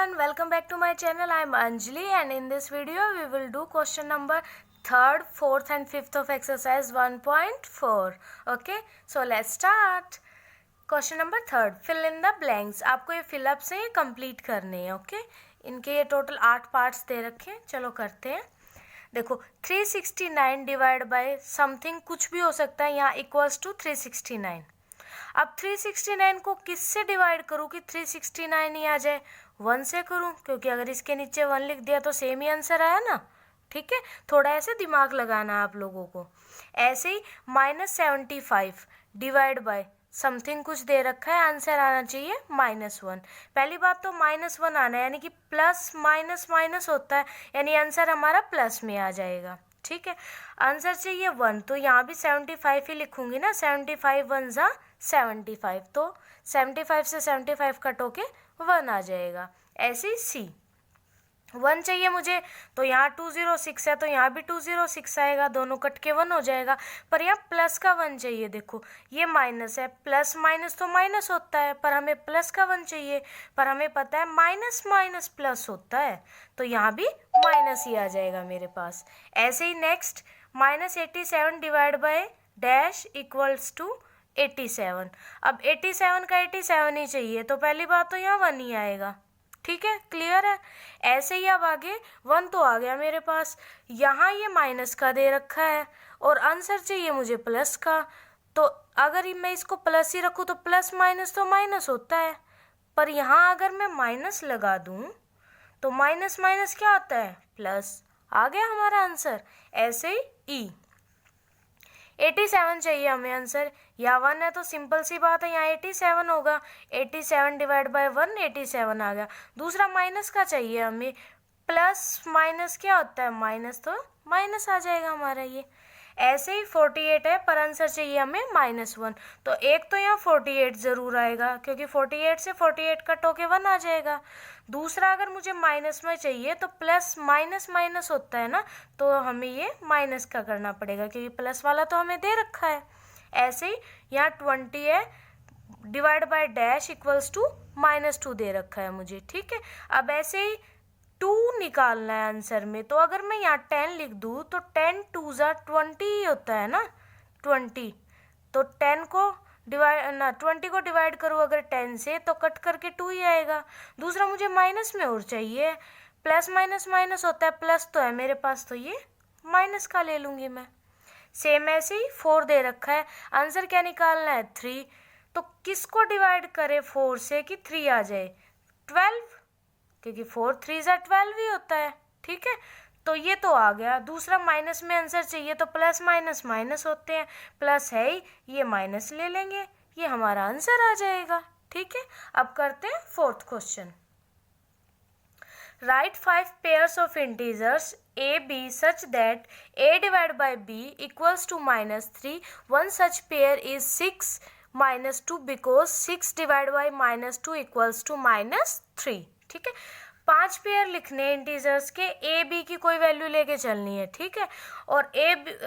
everyone, welcome back to my channel. I am Anjali and in this video we will do question number 3rd, 4th and 5th of exercise 1.4. Okay, so let's start. Question number 3rd, fill in the blanks. आपको ये fill up से ये complete करने हैं. Okay, इनके ये total 8 parts दे रखे हैं. चलो करते हैं. देखो 369 डिवाइड बाय समथिंग कुछ भी हो सकता है, यहाँ इक्वल्स टू 369. अब 369 को किससे डिवाइड करूँ कि 369 ही आ जाए? 1 से करूँ, क्योंकि अगर इसके नीचे 1 लिख दिया तो सेम ही आंसर आया ना. ठीक है, थोड़ा ऐसे दिमाग लगाना आप लोगों को. ऐसे ही -75 डिवाइड बाय समथिंग कुछ दे रखा है, आंसर आना चाहिए -1. पहली बात तो -1 आना है, यानी कि प्लस माइनस माइनस होता है, यानी आंसर हमारा प्लस में आ जाएगा. ठीक है, आंसर चाहिए 1, तो यहाँ भी 75 ही लिखूंगी ना. 75 1 जा 75, तो 75 से 75 कट होके 1 आ जाएगा. ऐसे ही सी 1 चाहिए मुझे, तो यहाँ 206 है तो यहाँ भी 206 आएगा, दोनों कट के 1 हो जाएगा. पर यहाँ प्लस का 1 चाहिए. देखो ये माइनस है, प्लस माइनस तो माइनस होता है, पर हमें प्लस का 1 चाहिए. पर हमें पता है माइनस माइनस प्लस होता है, तो यहाँ भी माइनस ही आ जाएगा मेरे पास. ऐसे ही next -87 divide by dash equals to 87. अब 87 का 87 ही चाहिए, तो पहली बात तो यहाँ 1 ही आएगा. ठीक है, क्लियर है. ऐसे ही अब आगे 1 तो आ गया मेरे पास. यहाँ ये माइनस का दे रखा है और आंसर चाहिए मुझे प्लस का. तो अगर मैं इसको प्लस ही रखूँ तो प्लस माइनस तो माइनस होता है, पर यहाँ अगर मैं माइनस लगा दूँ तो माइनस माइनस क्या होता है? प्लस. आ गया हमारा आंसर. ऐसे ही ई 87 चाहिए हमें आंसर. या 1 है तो सिंपल सी बात है, यहाँ 87 होगा. 87 डिवाइड बाय 1 87 आ गया. दूसरा माइनस का चाहिए हमें. प्लस माइनस क्या होता है? माइनस, तो माइनस आ जाएगा हमारा ये. ऐसे ही 48 है, पर आंसर चाहिए हमें -1. तो एक तो यहाँ 48 ज़रूर आएगा, क्योंकि 48 से 48 कट होके 1 आ जाएगा. दूसरा अगर मुझे माइनस में चाहिए तो प्लस माइनस माइनस होता है ना, तो हमें ये माइनस का करना पड़ेगा, क्योंकि प्लस वाला तो हमें दे रखा है. ऐसे ही यहाँ 20 है divide by dash equals to -2 दे रखा है मुझे. ठीक है, अब ऐसे ही 2 निकालना है आंसर में. तो अगर मैं यहाँ 10 लिख दूँ तो 10 2 जा 20 ही होता है ना, 20. तो 10 को डिवाइड ना 20 को डिवाइड करूँ अगर 10 से, तो कट करके 2 ही आएगा. दूसरा मुझे माइनस में और चाहिए. प्लस माइनस माइनस होता है, प्लस तो है मेरे पास, तो ये माइनस का ले लूँगी मैं. सेम ऐसे ही 4 दे रखा है, आंसर क्या निकालना है? 3. तो किसको डिवाइड करें 4 से कि 3 आ जाए? 12, क्योंकि 4 3 जा 12 ही होता है. ठीक है, तो ये तो आ गया. दूसरा माइनस में आंसर चाहिए, तो प्लस माइनस माइनस होते हैं, प्लस है ही, ये माइनस ले लेंगे, ये हमारा आंसर आ जाएगा. ठीक है, अब करते हैं 4th question. Write 5 pairs of integers a, b such that a divided by b equals to -3. One such pair is 6 -2 because 6 divided by -2 equals to -3. ठीक है, 5 पेयर लिखने इंटीजर्स के, ए बी की कोई वैल्यू लेके चलनी है. ठीक है, और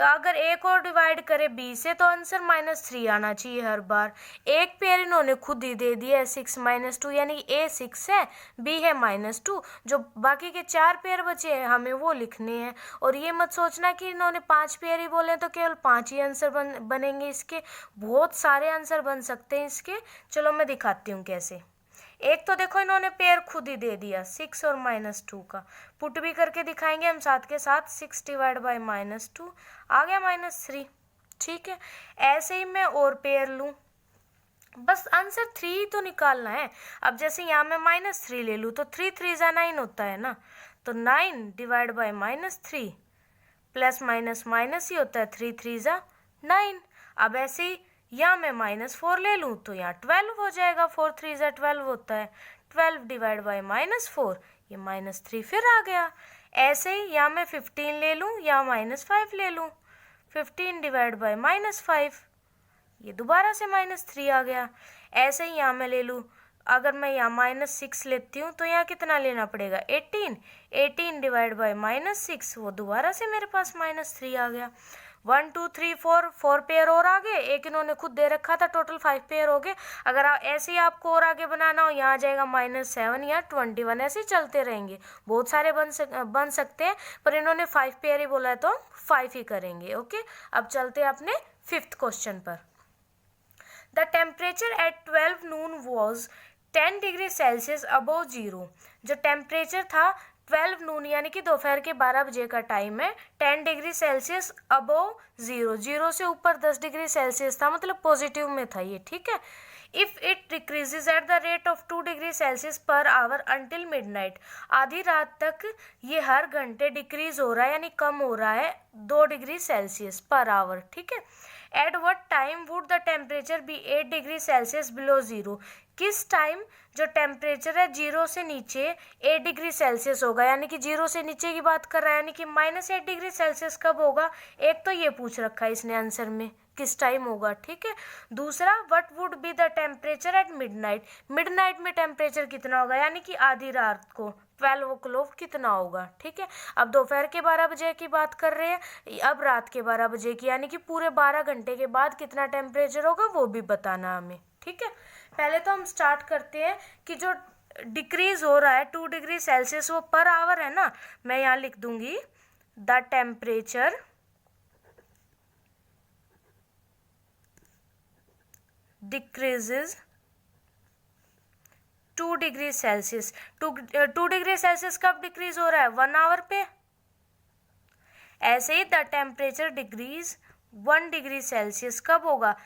अगर ए को डिवाइड करे बी से तो आंसर -3 आना चाहिए हर बार. एक पेयर इन्होंने खुद ही दे दिया है 6 -2, यानी ए 6 है, बी है -2. जो बाकी के 4 पेयर बचे हैं हमें वो लिखने हैं. और ये मत सोचना कि इन्होंने 5 पेयर ही बोले तो केवल 5 ही आंसर बनेंगे इसके. बहुत सारे आंसर बन सकते हैं इसके. चलो मैं दिखाती हूँ कैसे. एक तो देखो इन्होंने पेयर खुद ही दे दिया 6 और -2 का. पुट भी करके दिखाएंगे हम साथ के साथ. 6 डिवाइड बाय -2 आ गया -3. ठीक है, ऐसे ही मैं और पेयर लूँ, बस आंसर 3 ही तो निकालना है. अब जैसे यहाँ मैं -3 ले लूँ तो 3 3 जा 9 होता है ना, तो 9 divide by -3 plus minus minus ही होता है, 3 3 जा 9. अब ऐसे ही या मैं -4 ले लूँ तो यहाँ 12 हो जाएगा. 4 3 जा 12 होता है. 12 डिवाइड बाय -4, ये -3 फिर आ गया. ऐसे ही यहाँ मैं 15 ले लूँ या -5 ले लूँ. 15 डिवाइड बाय -5, ये दोबारा से -3 आ गया. ऐसे ही यहाँ मैं ले लूँ, अगर मैं यहाँ -6 लेती हूँ तो यहाँ कितना लेना पड़ेगा? 18. 18 डिवाइड बाय -6, वो दोबारा से मेरे पास -3 आ गया. 1 2 3 4 पेयर और आगे, एक इन्होंने खुद दे रखा था, टोटल 5 पेयर हो गए। अगर ऐसे ही आपको और आगे बनाना हो, यहाँ आ जाएगा -7 या 21, ऐसे ही चलते रहेंगे। बहुत सारे बन सकते हैं, पर इन्होंने 5 पेयर ही बोला है तो हम 5 ही करेंगे। ओके, अब चलते हैं अपने 5th क्वेश्चन पर। The temperature at 12 noon was 10 degree Celsius above zero. जो टेम्परेचर था 12 नून यानी कि दोपहर के 12 बजे का टाइम है, 10 degree Celsius above zero, zero से ऊपर 10 डिग्री सेल्सियस था, मतलब पॉजिटिव में था ये, ठीक है। If it decreases at the rate of 2 degree Celsius per hour until midnight, आधी रात तक ये हर घंटे डिक्रीज हो रहा है यानी कम हो रहा है 2 डिग्री सेल्सियस पर आवर, ठीक है। At what time would the temperature be 8 degree Celsius below zero, किस टाइम जो टेम्परेचर है जीरो से नीचे 8 डिग्री सेल्सियस होगा, यानी कि जीरो से नीचे की बात कर रहा है, यानी कि -8 डिग्री सेल्सियस कब होगा। एक तो ये पूछ रखा है इसने आंसर में, किस टाइम होगा, ठीक है। दूसरा, what would be the temperature at midnight, midnight में टेम्परेचर कितना होगा, यानी कि आधी रात को 12 o'clock कितना होगा, ठीक है। अब दोपहर के 12 बजे की बात कर रहे हैं, अब रात के 12 बजे की, यानी कि पूरे 12 घंटे के बाद कितना टेम्परेचर होगा वो भी बताना हमें, ठीक है। पहले तो हम स्टार्ट करते हैं कि जो डिक्रीज हो रहा है 2 डिग्री सेल्सियस वो पर आवर है ना, मैं यहाँ लिख दूंगी the temperature decreases 2 degree Celsius. 2 degree Celsius कब डिक्रीज हो रहा है, 1 आवर पे। ऐसे ही the temperature decrease 1 degree Celsius कब होगा,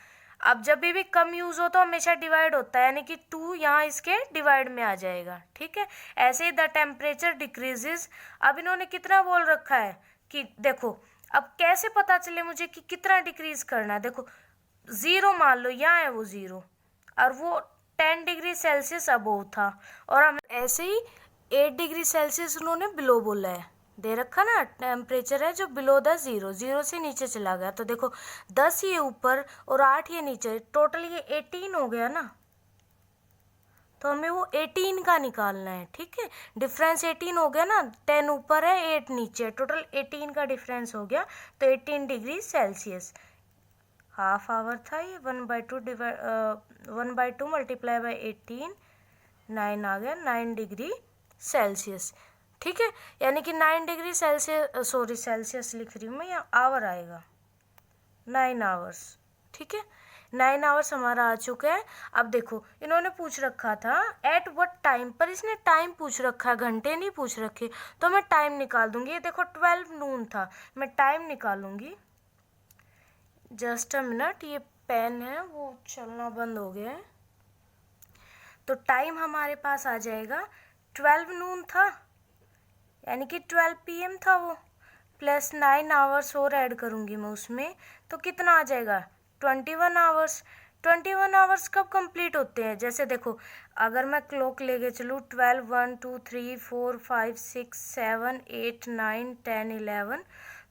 अब जब भी कम यूज हो तो हमेशा डिवाइड होता है, यानी कि 2 यहाँ इसके डिवाइड में आ जाएगा, ठीक है। ऐसे ही द टेम्परेचर डिक्रीजेस, अब इन्होंने कितना बोल रखा है कि देखो, अब कैसे पता चले मुझे कि कितना डिक्रीज करना है। देखो 0 मान लो, यहाँ है वो 0 और वो 10 डिग्री सेल्सियस अबोव था, और हम ऐसे ही 8 डिग्री सेल्सियस उन्होंने बिलो बोला है, दे रखा ना, टेम्परेचर है जो बिलो द जीरो, जीरो से नीचे चला गया। तो देखो 10 ये ऊपर और 8 ये नीचे, टोटल ये 18 हो गया ना, तो हमें वो 18 का निकालना है, ठीक है। डिफरेंस 18 हो गया ना, 10 ऊपर है 8 नीचे, टोटल 18 का डिफरेंस हो गया, तो 18 डिग्री सेल्सियस। हाफ आवर था ये, 1/2 मल्टीप्लाई बाई 18, 9 आ गया, 9 डिग्री सेल्सियस, ठीक है। यानी कि 9 डिग्री सेल्सियस, सॉरी सेल्सियस लिख रही हूँ मैं, यहाँ आवर आएगा, 9 आवर्स, ठीक है। 9 आवर्स हमारा आ चुका है। अब देखो इन्होंने पूछ रखा था एट व्हाट टाइम, पर इसने टाइम पूछ रखा है, घंटे नहीं पूछ रखे, तो मैं टाइम निकाल दूंगी। ये देखो 12 नून था, मैं टाइम निकालूंगी, जस्ट अ मिनट, ये पेन है वो चलना बंद हो गया है। तो टाइम हमारे पास आ जाएगा 12 नून था, यानी कि 12 PM था वो, प्लस 9 आवर्स और ऐड करूँगी मैं उसमें, तो कितना आ जाएगा 21 आवर्स। 21 आवर्स कब कंप्लीट होते हैं, जैसे देखो अगर मैं क्लॉक लेके चलूँ 12, 1 2 3 4 5 6 7 8 9 10 11,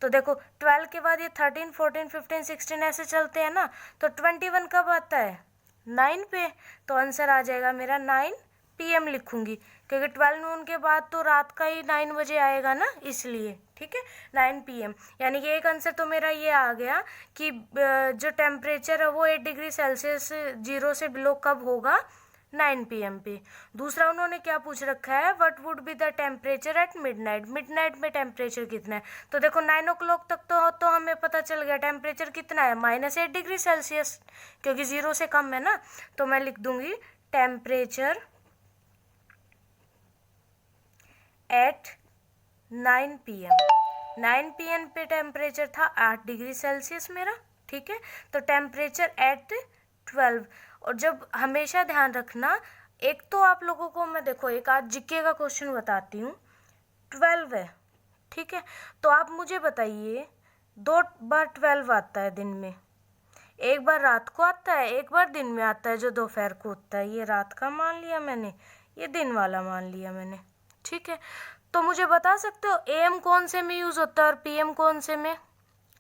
तो देखो 12 के बाद ये 13 14 15 16 ऐसे चलते हैं ना, तो 21 कब आता है 9 पे, तो आंसर आ जाएगा मेरा 9 PM लिखूंगी, क्योंकि 12 नून के बाद तो रात का ही 9 बजे आएगा ना, इसलिए, ठीक है, 9 PM। यानी कि एक आंसर तो मेरा ये आ गया कि जो टेम्परेचर है वो 8 डिग्री सेल्सियस जीरो से बिलो कब होगा, 9 PM पे। दूसरा उन्होंने क्या पूछ रखा है, what would be the temperature at midnight, midnight में टेम्परेचर कितना है, तो देखो 9 o'clock तक तो हमें पता चल गया टेम्परेचर कितना है, -8 डिग्री सेल्सियस, क्योंकि जीरो से कम है ना, तो मैं लिख दूंगी टेम्परेचर एट 9 PM। 9 PM पे टेम्परेचर था 8 डिग्री सेल्सियस मेरा, ठीक है। तो टेम्परेचर एट 12, और जब हमेशा ध्यान रखना, एक तो आप लोगों को मैं देखो एक आज जीके का क्वेश्चन बताती हूँ, 12 है, ठीक है, तो आप मुझे बताइए 2 बार 12 आता है दिन में, एक बार रात को आता है, एक बार दिन में आता है जो दोपहर को होता है, ये रात का मान लिया मैंने, ये दिन वाला मान लिया मैंने, ठीक है। तो मुझे बता सकते हो AM कौन से में यूज़ होता है और PM कौन से में,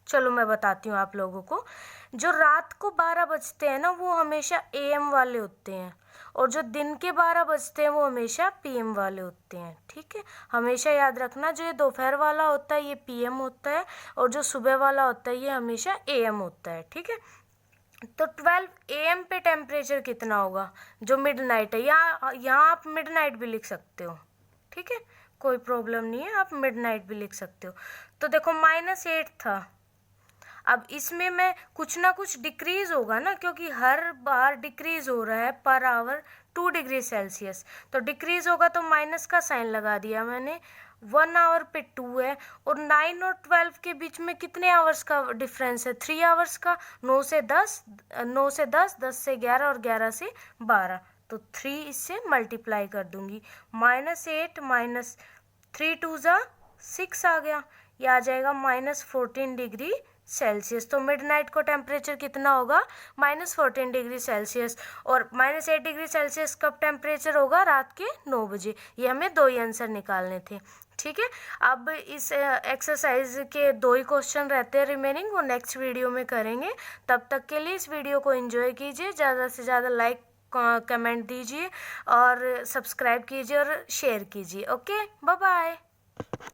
चलो मैं बताती हूँ आप लोगों को। जो रात को 12 बजते हैं ना वो हमेशा AM वाले होते हैं, और जो दिन के 12 बजते हैं वो हमेशा PM वाले होते हैं। ठीक है, हमेशा याद रखना, जो ये दोपहर वाला होता है ये PM होता है, और जो सुबह वाला होता है ये हमेशा AM होता है। ठीक है, तो 12 AM पे टेम्परेचर कितना होगा, जो मिडनाइट है, यहाँ आप मिडनाइट भी लिख सकते हो। ठीक है, कोई प्रॉब्लम नहीं है, आप मिडनाइट भी लिख सकते हो। तो देखो -8 था, अब इसमें मैं कुछ ना कुछ डिक्रीज होगा ना, क्योंकि हर बार डिक्रीज हो रहा है पर आवर 2 डिग्री सेल्सियस, तो डिक्रीज होगा तो माइनस का साइन लगा दिया मैंने। 1 आवर पे 2 है, और 9 और 12 के बीच में कितने आवर्स का डिफरेंस है, 3 आवर्स का। 9 से 10, 9 से 10, 10 से 11 और 11 से 12, तो 3 इससे मल्टीप्लाई कर दूंगी। -8 माइनस 3 2 ज़ा 6 आ गया, ये आ जाएगा -14 डिग्री सेल्सियस। तो मिडनाइट को टेम्परेचर कितना होगा, -14 डिग्री सेल्सियस। और -8 डिग्री सेल्सियस कब टेम्परेचर होगा, रात के 9 बजे। ये हमें 2 ही आंसर निकालने थे। ठीक है, अब इस एक्सरसाइज के 2 ही क्वेश्चन रहते हैं रिमेनिंग, वो नेक्स्ट वीडियो में करेंगे। तब तक के लिए इस वीडियो को एंजॉय कीजिए, ज़्यादा से ज़्यादा लाइक कमेंट दीजिए और सब्सक्राइब कीजिए और शेयर कीजिए। Okay, bye bye.